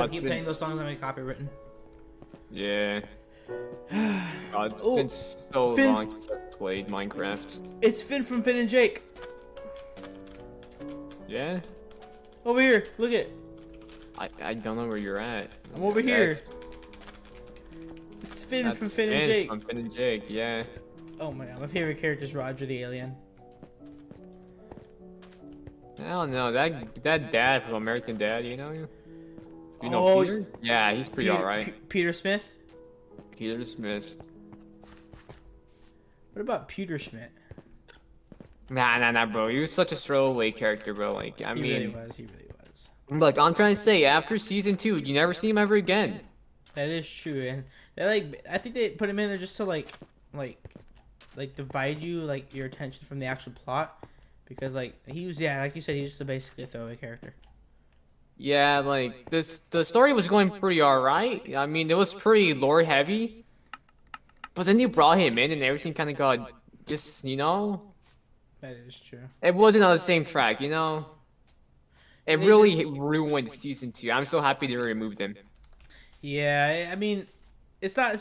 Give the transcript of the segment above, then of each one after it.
keep playing those songs that make copywritten. Yeah. Oh, it's been so long since I've played Minecraft. It's Finn from Finn and Jake. Yeah? Over here, look it. I don't know where you're at. I'm over here. It's Finn from Finn and Jake. From Finn and Jake, yeah. Oh my god, my favorite character is Roger the Alien. I don't know, that dad from American Dad, you know? You know Peter? Yeah, he's pretty alright. Peter Smith? Peter Smith. What about Peter Schmidt? Nah, bro. He was such a throwaway character, bro. Like, I mean... He really was. Look, I'm trying to say, after season 2, you never see him ever again. That is true, and they I think they put him in there just to like divide you, like, your attention from the actual plot. Because, like, he was, like you said, he was just basically a throwaway character. Yeah, like, the story was going pretty alright. I mean, it was pretty lore heavy. But then you brought him in and everything kind of got just, you know? That is true. It wasn't on the same track, you know? It really ruined season 2. I'm so happy they removed him. Yeah, I mean, it's not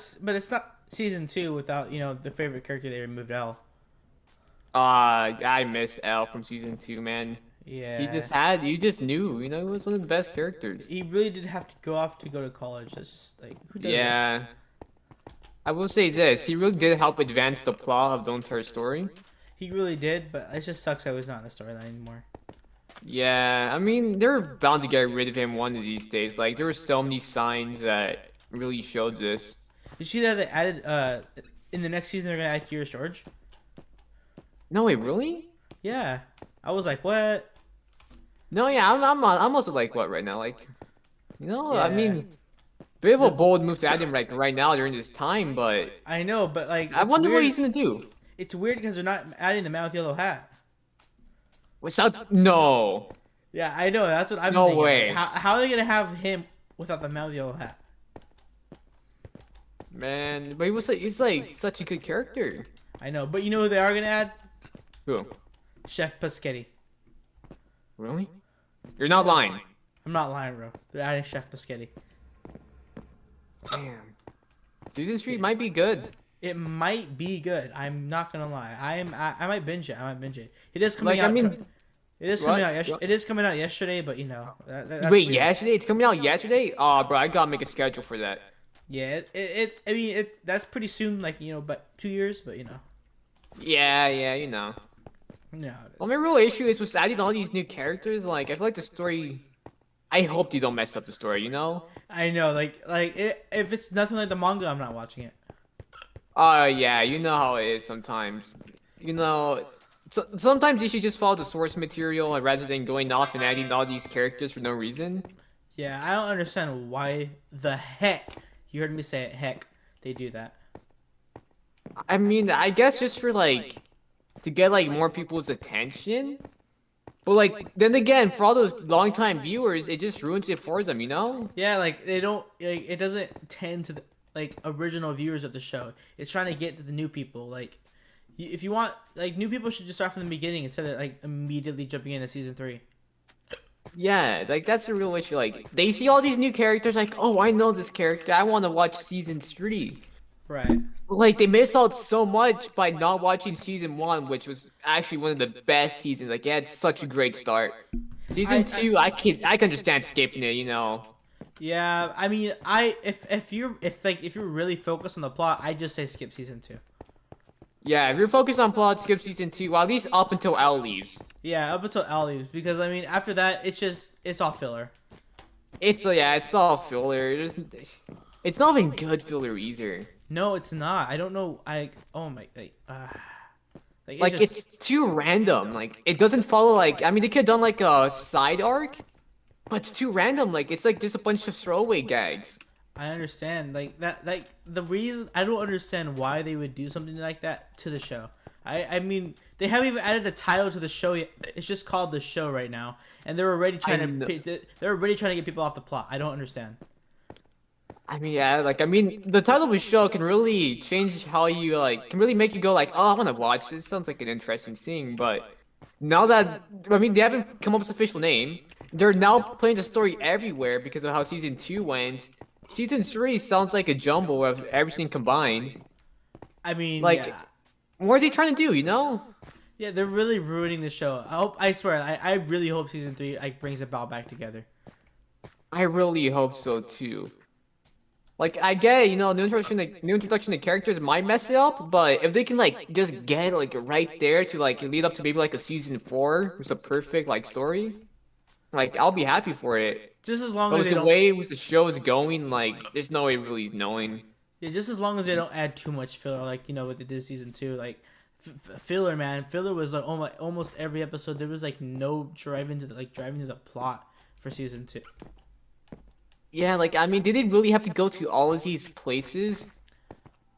season 2 without, you know, the favorite character they removed, L. I miss L from season 2, man. Yeah. You just knew, you know, he was one of the best characters. He really did have to go to college. That's just, like, who does that? I will say this, he really did help advance the plot of the entire story. He really did, but it just sucks that he's not in the storyline anymore. Yeah, I mean, they're bound to get rid of him one of these days. Like, there were so many signs that really showed this. Did you see that they added, in the next season they're gonna add Curious George? No, wait, really? Yeah. I was like, what? No, yeah, I'm also like, what right now? Like, you know, yeah. I mean, bit of a bold move to add him like right now during this time, but I know, but like, I wonder what he's gonna do. It's weird because they're not adding the man with yellow hat. Without no. Yeah, I know. That's what I'm thinking. No way. How are they gonna have him without the man with yellow hat? Man, but he's like such a good character. I know, but you know who they are gonna add? Who? Chef Paschetti. Really? You're not lying. I'm not lying, bro. They're adding Chef Paschetti. Damn. Season 3 might be good. It might be good. I'm not gonna lie. I might binge it. It is coming out. It is coming out. It is coming out yesterday, but you know. Wait, yesterday? It's coming out yesterday? Oh, bro, I gotta make a schedule for that. Yeah, I mean, that's pretty soon. Like, you know, but 2 years. But you know. Yeah, you know. No. Well, my real issue is with adding all these new characters. Like, I feel like the story. I hope you don't mess up the story. You know. I know, if it's nothing like the manga, I'm not watching it. Yeah, you know how it is sometimes. You know, sometimes you should just follow the source material rather than going off and adding all these characters for no reason. Yeah, I don't understand why the heck, you heard me say it, heck, they do that. I mean, I guess just for, like, to get, like, more people's attention. But, like, then again, for all those long-time viewers, it just ruins it for them, you know? Yeah, like, they don't, like, it doesn't tend to the original viewers of the show. It's trying to get to the new people. Like, if you want, like, new people should just start from the beginning instead of like immediately jumping into season 3. Yeah, like that's the real issue. Like, they see all these new characters, like, oh, I know this character, I want to watch season 3. Right. Like, they miss out so much by not watching season 1, which was actually one of the best seasons. Like, it had such a great start. Season 2, I can understand skipping it, you know. Yeah, I mean, if you're really focused on the plot, I just say skip season 2. Yeah, if you're focused on plot, skip season 2. Well, at least up until L leaves. Yeah, up until L leaves, because I mean, after that, it's all filler. It's all filler. It's not even good filler either. No, it's not. I don't know. It's too random. Like, it doesn't follow. Like, I mean, they could have done like a side arc. But it's too random, like, it's like just a bunch of throwaway gags. I understand, the reason, I don't understand why they would do something like that to the show. I mean, they haven't even added a title to the show yet. It's just called The Show right now. And they're already trying to get people off the plot. I don't understand. I mean, yeah, like, the title of the show can really change how you, like, can really make you go, like, oh, I want to watch this. Sounds like an interesting thing, but now that, I mean, they haven't come up with an official name. they're now putting the story everywhere because of how season 2 went. Season 3 sounds like a jumble of everything combined. I mean, Like, yeah. what are they trying to do, you know? Yeah, they're really ruining the show. I swear, I really hope season 3 like brings it all back together. I really hope so too. Like, I get it, you know, new introduction to characters might mess it up, but if they can like just get like right there to like lead up to maybe like a season 4 with a perfect like story, like I'll be happy for it. Just as long But as with they the don't, way with the show is going, like there's no way really knowing. yeah, just as long as they don't add too much filler, like what they did season 2, like filler, man. Filler was like almost every episode. There was like no driving to the plot for season 2. Yeah, like I mean, did they really have to go to all of these places?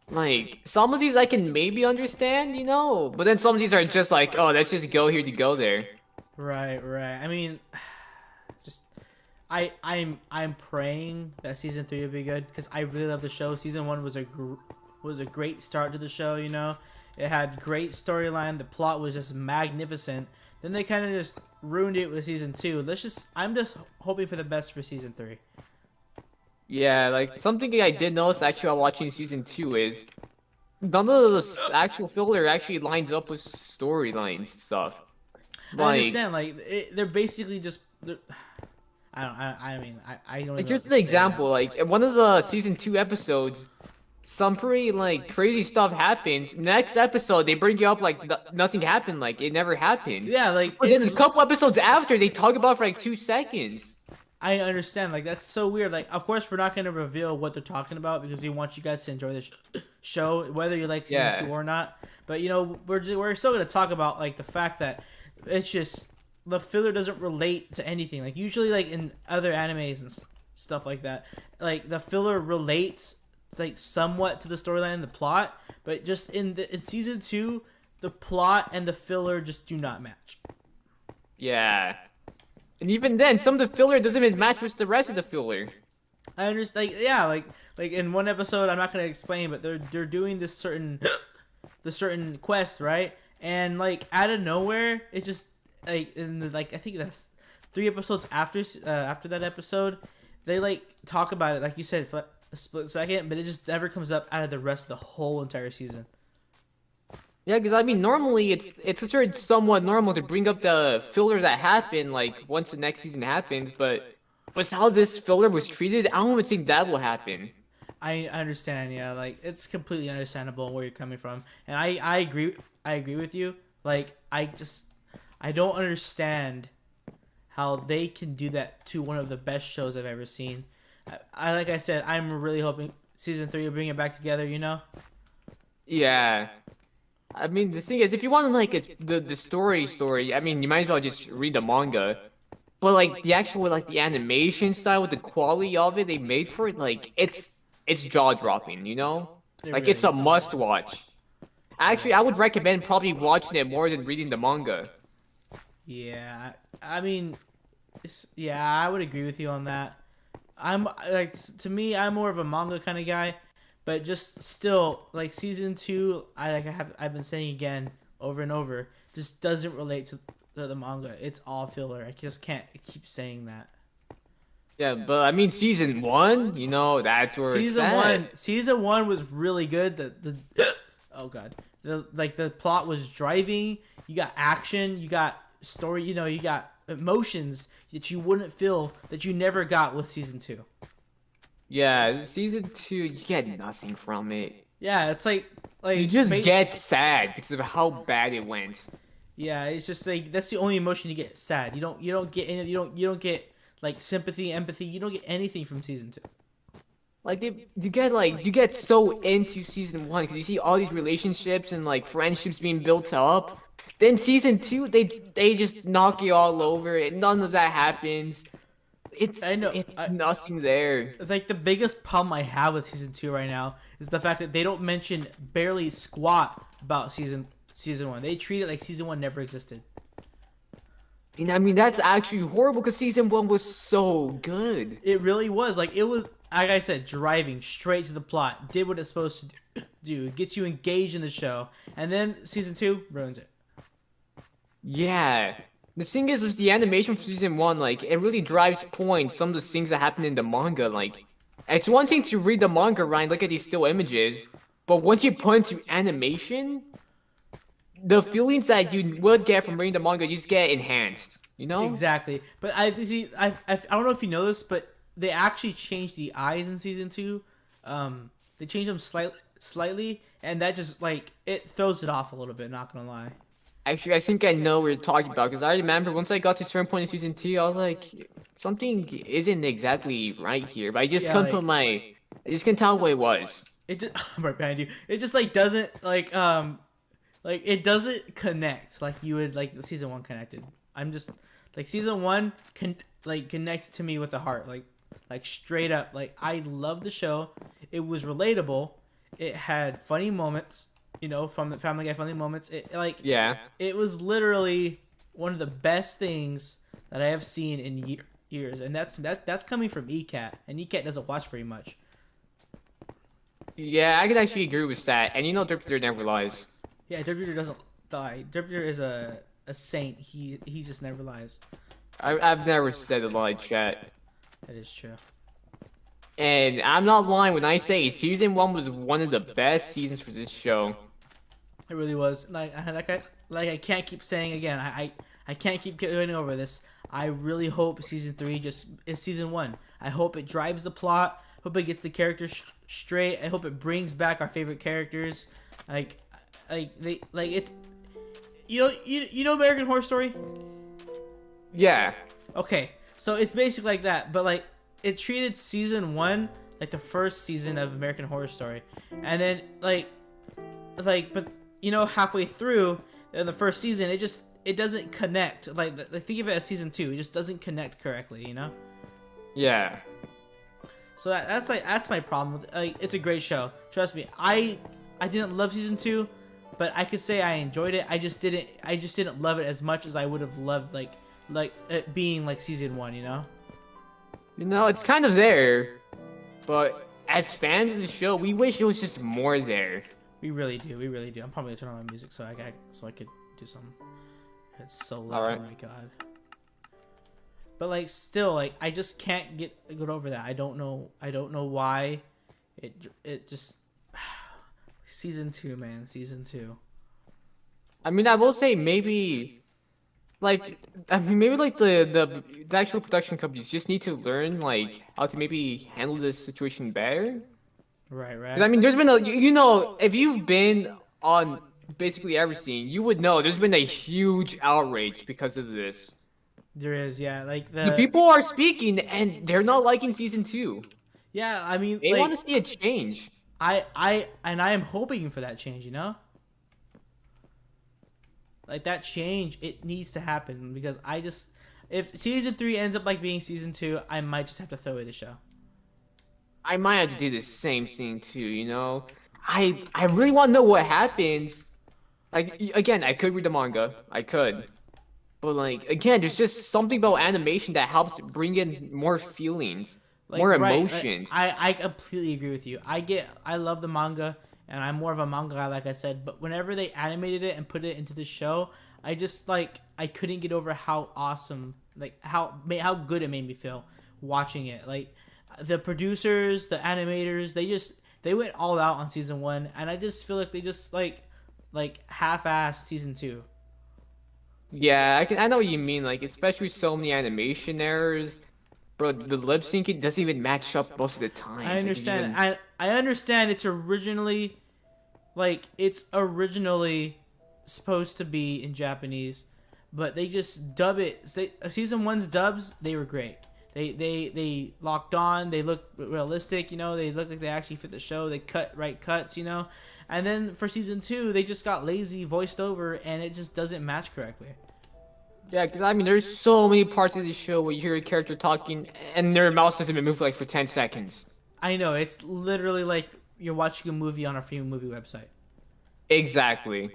Like some of these I can maybe understand, you know, but then some of these are just like, oh, let's just go here to go there. Right, right. I mean, just I'm praying that season 3 will be good because I really love the show. Season 1 was a great start to the show. It had great storyline. The plot was just magnificent. Then they kind of just ruined it with season 2. I'm just hoping for the best for season 3. Yeah, like something I did notice actually while watching season 2 is none of the actual filler actually lines up with storylines stuff. I understand. Like they're basically just. I mean, I don't. Like even here's know what an to say now. example. Like in one of the season 2 episodes, some pretty like crazy stuff happens. Next episode, they bring you up like nothing happened, like it never happened. Yeah, like But then a couple episodes after, they talk about it for like 2 seconds. I understand. Like that's so weird. Like of course we're not going to reveal what they're talking about because we want you guys to enjoy the show, whether you like season 2 or not. But we're still going to talk about like the fact that it's just the filler doesn't relate to anything. Like usually like in other animes and stuff like that, like the filler relates like somewhat to the storyline and the plot, but just in season 2, the plot and the filler just do not match. Yeah. And even then, some of the filler doesn't even match with the rest of the filler. I understand. Like yeah, like in one episode, I'm not gonna explain, but they're doing this certain quest, right? And like out of nowhere, it just like I think that's 3 episodes after that episode, they like talk about it like you said for a split second, but it just never comes up out of the rest of the whole entire season. Yeah, because I mean, normally it's considered somewhat normal to bring up the fillers that happen like once the next season happens, but with how this filler was treated, I don't even think that will happen. I understand, yeah, like it's completely understandable where you're coming from, and I agree. I agree with you. Like I don't understand how they can do that to one of the best shows I've ever seen. I like I said, I'm really hoping season 3 will bring it back together. Yeah. I mean, the thing is, if you want to like the story, I mean, you might as well just read the manga. But like the actual like the animation style with the quality of it they made for it, like it's jaw dropping, you know? It Like really it's a is. must watch. Actually, I would recommend probably watching it more than reading the manga. Yeah, I mean, yeah, I would agree with you on that. I'm like to me, I'm more of a manga kind of guy, but just still like season 2, I've been saying again over and over, just doesn't relate to the manga. It's all filler. I just can't keep saying that. Yeah, but I mean season 1, you know, that's where it's at. Season 1 was really good. The oh god, the plot was driving. You got action. You got story. You got emotions that you wouldn't feel that you never got with season 2. Yeah, season 2, you get nothing from it. Yeah, it's like You just get sad because of how bad it went. Yeah, it's just like that's the only emotion you get. Sad. You don't get any. You don't get like sympathy, empathy. You don't get anything from season 2. Like you get so into season 1 because you see all these relationships and like friendships being built up. Then season 2, they just knock you all over it. None of that happens. It's nothing there. Like the biggest problem I have with season 2 right now is the fact that they don't mention barely squat about season 1. They treat it like season 1 never existed. And I mean that's actually horrible because season 1 was so good. It really was. Like it was, like I said, driving straight to the plot. Did what it's supposed to do. Gets you engaged in the show, and then season 2 ruins it. Yeah. The thing is, with the animation from season 1, like, it really drives points, some of the things that happen in the manga, like, it's one thing to read the manga, right, and look at these still images, but once you put into animation, the feelings that you would get from reading the manga just get enhanced, you know? Exactly. But I don't know if you know this, but they actually changed the eyes in season 2. They changed them slightly, and that just like it throws it off a little bit. Not gonna lie. Actually, I think I know what you're talking about, because I remember once I got to a certain point in season 2, I was like, something isn't exactly right here, but I just Yeah, couldn't like put my, I just couldn't tell what it was. it just right behind you. It just like doesn't like it doesn't connect like you would like the season 1 connected. I'm just like season 1 can like connect to me with the heart like straight up. Like I love the show. It was relatable. It had funny moments, you know, from the Family Guy funny moments. It like Yeah. it was literally one of the best things that I have seen in years, and that's coming from Ecat, and Ecat doesn't watch very much. Yeah, I can actually agree with that, and you know Derp never lies. Yeah, Derp doesn't lie. Derp is a saint. He just never lies. I've never said a lie, chat. That is true. And I'm not lying when I say season 1 was one of the best seasons for this show. It really was. I can't keep saying again. I can't keep going over this. I really hope season 3 just is season 1. I hope it drives the plot. Hope it gets the characters straight. I hope it brings back our favorite characters. Like it's you know American Horror Story. Yeah. Okay, so it's basically like that, but like it treated season 1 like the first season of American Horror Story, and then but you know halfway through in the first season it doesn't connect. Like think of it as season 2. It just doesn't connect correctly, you know. Yeah. So that's my problem with like it's a great show. Trust me. I didn't love season 2, but I could say I enjoyed it. I just didn't love it as much as I would have loved like it being like season 1, you know. You know, it's kind of there, but as fans of the show, we wish it was just more there. We really do. We really do. I'm probably gonna turn on my music so I could do something. It's so loud. Alright. Oh my god. But like still like I just can't get over that. I don't know why it just season 2, man. Season 2. I mean, I will say maybe, like, maybe like the actual production companies just need to learn like how to maybe handle this situation better. Right, 'Cause, I mean, there's been you know, if you've been on basically every scene, you would know there's been a huge outrage because of this. There is, yeah, like The people are speaking and they're not liking season 2. yeah, I mean, They like, want to see a change. I am hoping for that change, you know? Like that change, it needs to happen because if season 3 ends up like being season 2, I might just have to throw away the show. I might have to do the same thing too, you know? I really want to know what happens. Like, again, I could read the manga. I could. But, like, again, there's just something about animation that helps bring in more feelings, Like, more right, emotion. I completely agree with you. I love the manga, and I'm more of a manga guy, like I said. But whenever they animated it and put it into the show, I just I couldn't get over how awesome, like how good it made me feel watching it. Like the producers, the animators, they went all out on season 1, and I just feel like they just like half-assed season 2. Yeah, I know what you mean. Like, especially so many animation errors. Bro, the lip syncing doesn't even match up most of the time. I understand. I understand it's originally supposed to be in Japanese, but they just dub it. Season 1's dubs, they were great. They locked on. They look realistic, you know. They look like they actually fit the show. They cut right cuts, you know. And then for season 2, they just got lazy, voiced over, and it just doesn't match correctly. Yeah, because I mean, there's so many parts of the show where you hear a character talking and their mouth doesn't even move like for 10 seconds. I know, it's literally like you're watching a movie on a free movie website. Exactly.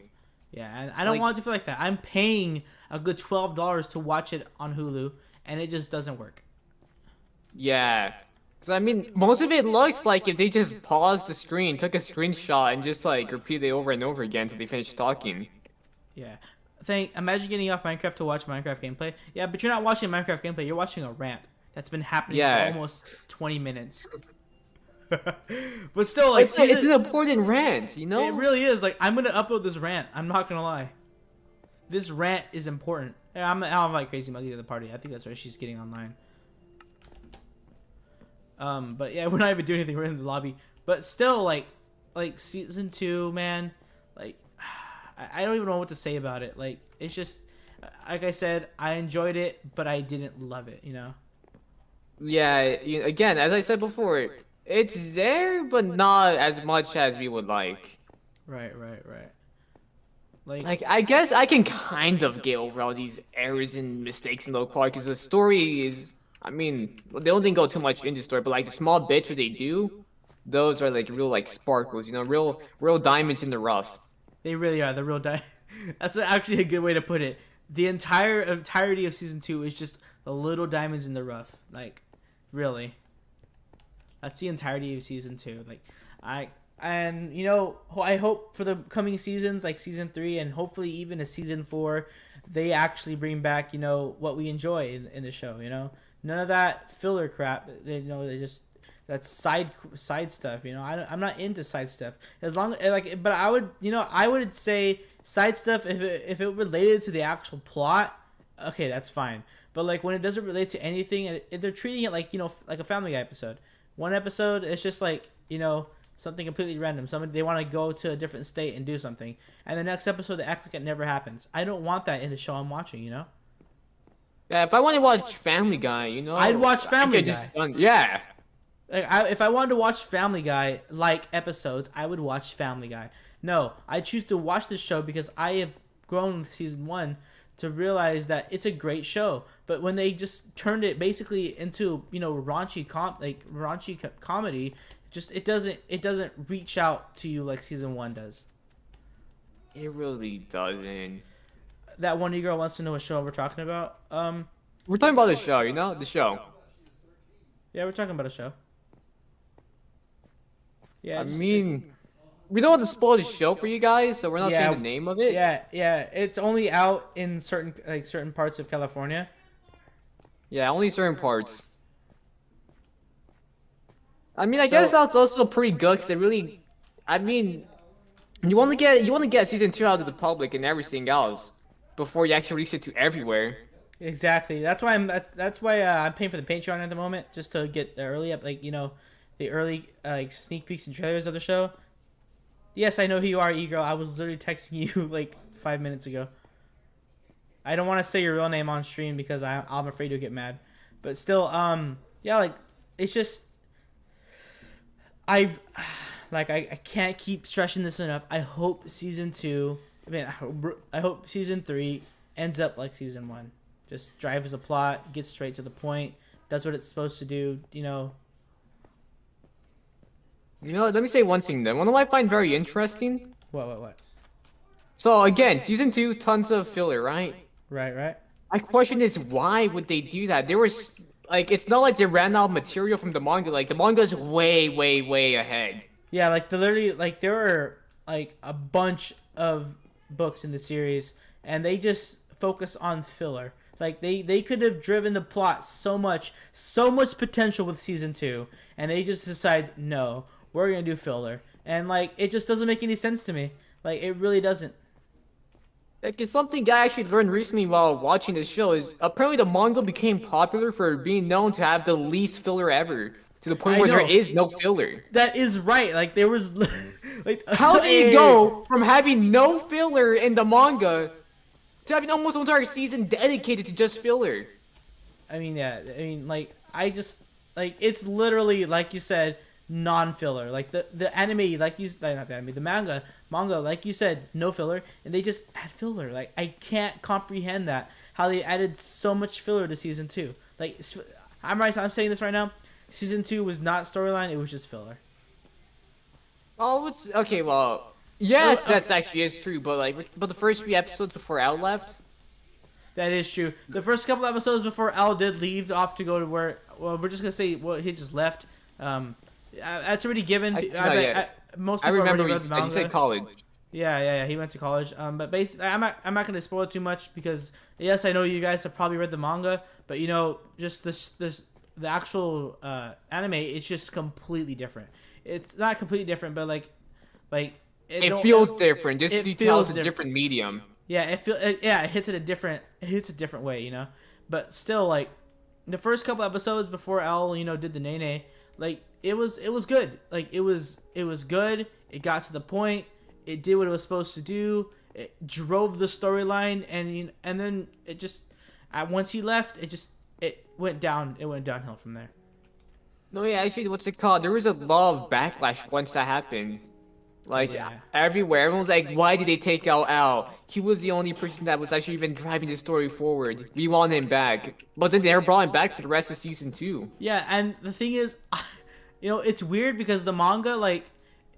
Yeah, and I don't want it to feel like that. I'm paying a good $12 to watch it on Hulu, and it just doesn't work. Yeah. Because I mean, most of it looks like if they just paused the screen, took a screenshot, and just like repeat it over and over again until they finish talking. Yeah. Imagine getting off Minecraft to watch Minecraft gameplay. Yeah, but you're not watching Minecraft gameplay. You're watching a rant that's been happening for Yeah. almost 20 minutes. But still, like, It's an important rant, you know? it really is. Like, I'm gonna upload this rant. I'm not gonna lie. This rant is important. Yeah, I'll invite Crazy Monkey to the party. I think that's why she's getting online. But yeah, we're not even doing anything. We're in the lobby. But still, like season 2, man. Like, I don't even know what to say about it. Like, it's just, like I said, I enjoyed it, but I didn't love it. You know. Yeah, again, as I said before, it's there, but not as much as we would like. Right. Like, I guess I can kind of get over all these errors and mistakes in low quality because the story is, I mean, they don't go too much into the story, but like the small bits that they do, those are like real like sparkles, you know, real diamonds in the rough. They really are the real That's actually a good way to put it. The entirety of season 2 is just the little diamonds in the rough. Like, really. That's the entirety of season 2. Like, you know, I hope for the coming seasons, like season 3 and hopefully even a season 4, they actually bring back, you know, what we enjoy in the show, you know? None of that filler crap. They, you know, they just, that's side stuff, you know? I'm not into side stuff. As long like, but I would say side stuff if it related to the actual plot, okay, that's fine. But like when it doesn't relate to anything, and they're treating it like, you know, like a Family Guy episode. One episode, it's just like, you know, something completely random. They want to go to a different state and do something, and the next episode they act like it never happens. I don't want that in the show I'm watching. You know. Yeah, if I want to watch Family Guy, you know, I'd watch Family Guy. Yeah. Like if I wanted to watch Family Guy like episodes, I would watch Family Guy. No, I choose to watch this show because I have grown with season 1 to realize that it's a great show. But when they just turned it basically into, you know, raunchy comedy, just it doesn't reach out to you like season 1 does. It really doesn't. That one girl wants to know what show we're talking about. We're talking about the show, you know, the show. Yeah, we're talking about a show. Yeah. I mean, we don't want to spoil the show for you guys, so we're not saying the name of it. Yeah. It's only out in certain parts of California. Yeah, only certain parts. I mean, I guess that's also pretty good because it really, I mean, you want to get season 2 out to the public and everything else before you actually release it to everywhere. Exactly. That's why I'm paying for the Patreon at the moment, just to get the early up, like, you know, the early like sneak peeks and trailers of the show. Yes, I know who you are, E-girl. I was literally texting you like 5 minutes ago. I don't want to say your real name on stream because I'm afraid you'll get mad. But still, yeah, like, it's just, I can't keep stressing this enough. I hope season 2, I hope season 3 ends up like season 1. Just drives the plot, gets straight to the point, does what it's supposed to do, you know. You know, let me say one thing then. One of what I find very interesting. What? So again, season 2, tons of filler, right? Right. My question is, why would they do that? There was, like, it's not like they ran out of material from the manga. Like, the manga's way ahead. Yeah, like, there were, like, a bunch of books in the series, and they just focus on filler. Like, they could have driven the plot so much potential with season 2, and they just decide, no, we're gonna do filler. And, like, it just doesn't make any sense to me. Like, it really doesn't. Like, it's something I actually learned recently while watching this show is apparently the manga became popular for being known to have the least filler ever. To the point where there is no filler. That is right. Like, there was, like, how do you go from having no filler in the manga to having almost an entire season dedicated to just filler? I mean, yeah. I mean, like, it's literally, like you said, non-filler. Like, the anime, like you, not the anime, the manga, like you said, no filler, and they just add filler. Like, I can't comprehend that, how they added so much filler to season 2. Like, I'm saying this right now. Season 2 was not storyline; it was just filler. Oh, okay? Well, yes, that's actually is true. But the first 3 episodes before Al left. That is true. The first couple episodes before Al did leave off to go to where. Well, we're just gonna say he just left. That's already given. Most people remember you said college. Yeah. He went to college. But basically, I'm not gonna spoil it too much because yes, I know you guys have probably read the manga, but you know, just this the actual anime, it's just completely different. It's not completely different, but like It feels different. Just it to tell feels it's a different. different medium. Yeah, it hits a different way, you know. But still, like the first couple episodes before L, you know, did the Nene, like it was good. Like it was good. It got to the point. It did what it was supposed to do. It drove the storyline, and then it just once he left, it went down. It went downhill from there. No, yeah, actually, what's it called? There was a lot of backlash once that happened. Oh Like yeah. everywhere, everyone's like, "Why did they take out Al? He was the only person that was actually even driving the story forward. We want him back." But then they never brought him back for the rest of season 2. Yeah, and the thing is, you know, it's weird because the manga, like,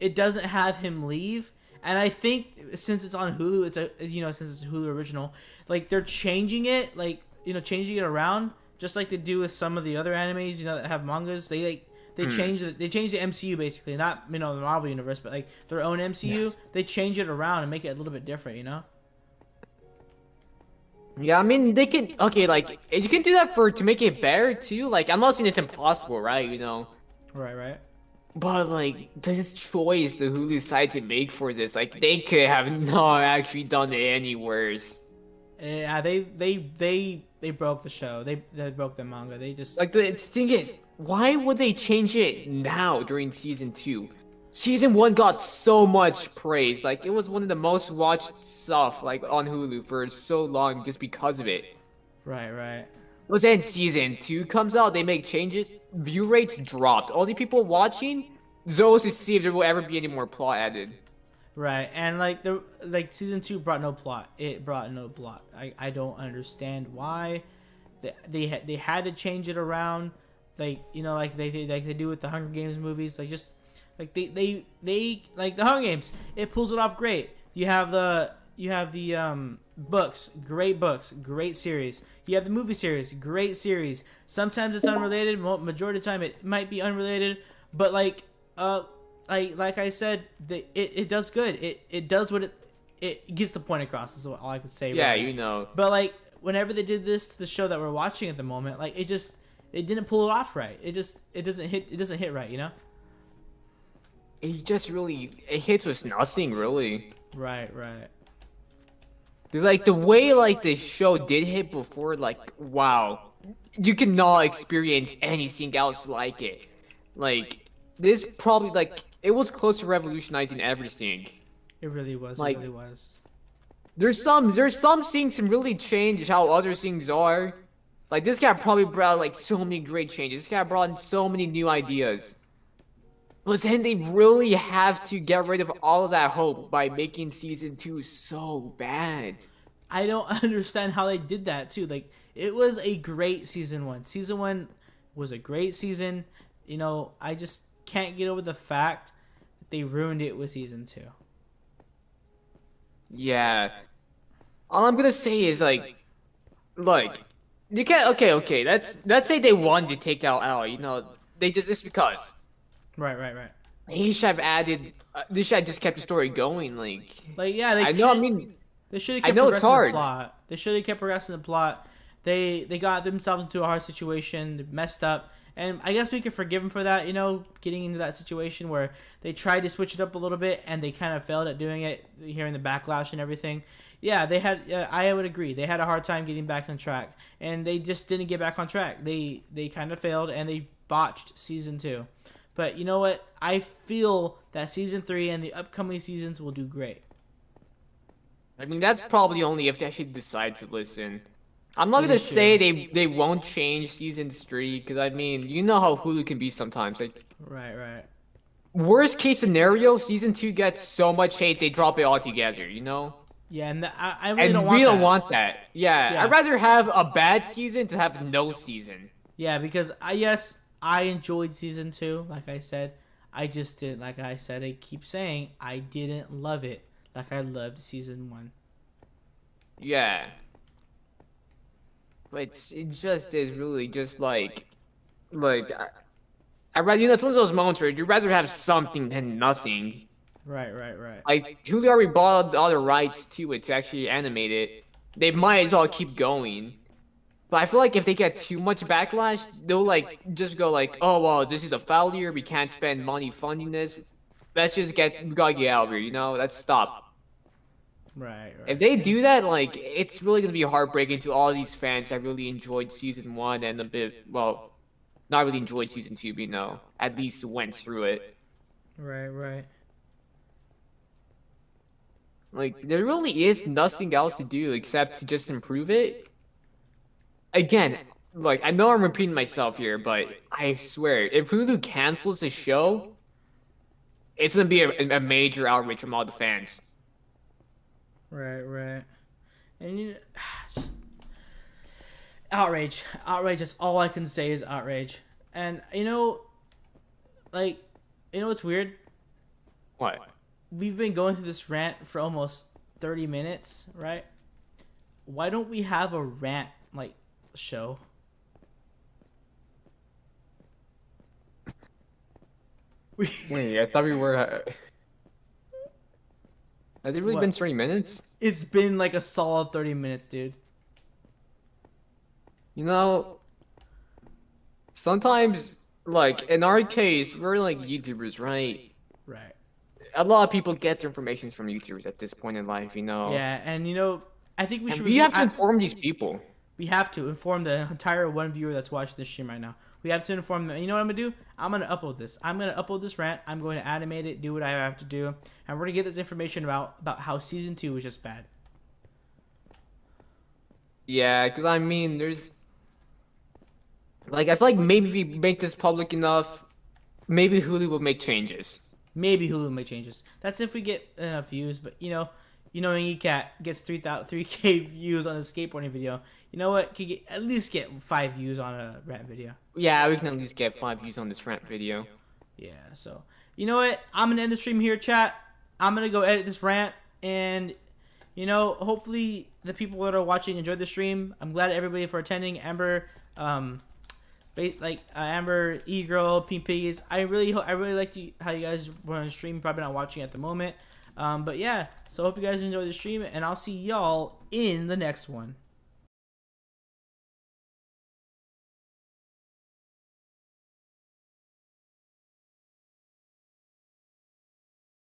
it doesn't have him leave, and I think since it's on Hulu, since it's Hulu original, like they're changing it, like changing it around, just like they do with some of the other animes, that have mangas. They change the MCU basically, not the Marvel universe, but like their own MCU. They change it around and make it a little bit different, Yeah, I mean they can. Okay, like you can do that to make it better too. Like I'm not saying it's impossible, right? Right. But like this choice the Hulu decided to make for this, like they could have not actually done it any worse. Yeah, they broke the show. They broke the manga. They just Like the thing is, why would they change it now during season 2? Season 1 got so much praise. Like it was one of the most watched stuff like on Hulu for so long just because of it. right. But then season 2 comes out, they make changes, view rates dropped. All the people watching, those to see if there will ever be any more plot added. Right, and season 2 brought no plot. It brought no plot. I don't understand why they had to change it around, like they do with the Hunger Games movies. Like just like they like the Hunger Games. It pulls it off great. You have the books, great series. You have the movie series, great series. Sometimes it's unrelated. Majority of the time it might be unrelated, but like I said, it does good. It does what it gets the point across. Is all I can say. Yeah, right. But like whenever they did this to the show that we're watching at the moment, like it didn't pull it off right. It doesn't hit right. It hits with nothing really. Right. Because like the way like the show did hit before, like wow, you cannot experience anything else like it. Like this probably like it was close to revolutionizing everything. It really was. Like, it really was. There's some things that really change how other things are. Like this guy probably brought like so many great changes. This guy brought in so many new ideas. But then they really have to get rid of all of that hope by making season 2 so bad. I don't understand how they did that too. Like it was a great season 1. Season 1 was a great season. I just can't get over the fact that they ruined it with season 2. Yeah. All I'm gonna say is like you can't. Okay. Let's say they wanted to take out L. They just because. Right. They should have added. They should have just kept the story going. Yeah, I know. I mean, they should have I kept know it's progressing hard. the plot. They should have kept progressing the plot. They got themselves into a hard situation. They messed up, and I guess we could forgive them for that. Getting into that situation where they tried to switch it up a little bit and they kind of failed at doing it, hearing the backlash and everything. Yeah, they had. I would agree. They had a hard time getting back on track, and they just didn't get back on track. They kind of failed, and they botched season 2. But you know what? I feel that season 3 and the upcoming seasons will do great. I mean, that's probably only if they actually decide to listen. I'm not gonna say they won't change season 3 because I mean, you know how Hulu can be sometimes. Like, right. Worst case scenario, season 2 gets so much hate they drop it all together. Yeah, and I really don't want that. Yeah, I'd rather have a bad season to have no season. Yeah, because I enjoyed season 2. Like I said, I just didn't. Like I said, I keep saying I didn't love it like I loved season 1. Yeah, but it just is really just like I rather it's one of those moments where you'd rather have something than nothing. Right, right, right. Like Hulu already bought all the rights to it to actually animate it. They might as well keep going. But I feel like if they get too much backlash, they'll like just go like, oh well, this is a failure. We can't spend money funding this. Let's just we gotta get out of here. You know, let's stop. Right, If right. they do that, like it's really gonna be heartbreaking to all these fans that really enjoyed season one and a bit, well, not really enjoyed season two, but at least went through it. Right, right. Like there really is nothing else to do except to just improve it. Again, like I know I'm repeating myself here, but I swear, if Hulu cancels the show, it's gonna be a major outrage from all the fans. Right, right. And just outrage. Outrage is all I can say is outrage. And like what's weird? What? We've been going through this rant for almost 30 minutes, right? Why don't we have a rant like show? Wait, I thought we were. Has it really What? been 30 minutes? It's been like a solid 30 minutes, dude. You know, sometimes, like in our case, we're like YouTubers, right? Right. A lot of people get their information from YouTubers at this point in life, Yeah, and I think we And should. we have to inform these people. We have to inform the entire one viewer that's watching this stream right now. We have to inform them. You know what I'm gonna do? I'm gonna upload this. I'm gonna upload this rant. I'm going to animate it, do what I have to do, and we're gonna get this information about how season 2 was just bad. Yeah, because I mean, there's like I feel like maybe if we make this public enough, maybe Hulu will make changes. Maybe Hulu may changes. That's if we get enough views. But Ecat gets 3K views on a skateboarding video. You know what? Could at least get 5 views on a rant video. Yeah, we can at least get 5 views on this rant video. Yeah. So you know what? I'm gonna end the stream here, chat. I'm gonna go edit this rant, and hopefully the people that are watching enjoyed the stream. I'm glad everybody for attending. Amber, Amber, E-Girl, Pink Piggies. I really liked how you guys were on the stream. Probably not watching at the moment. But yeah, so hope you guys enjoyed the stream, and I'll see y'all in the next one.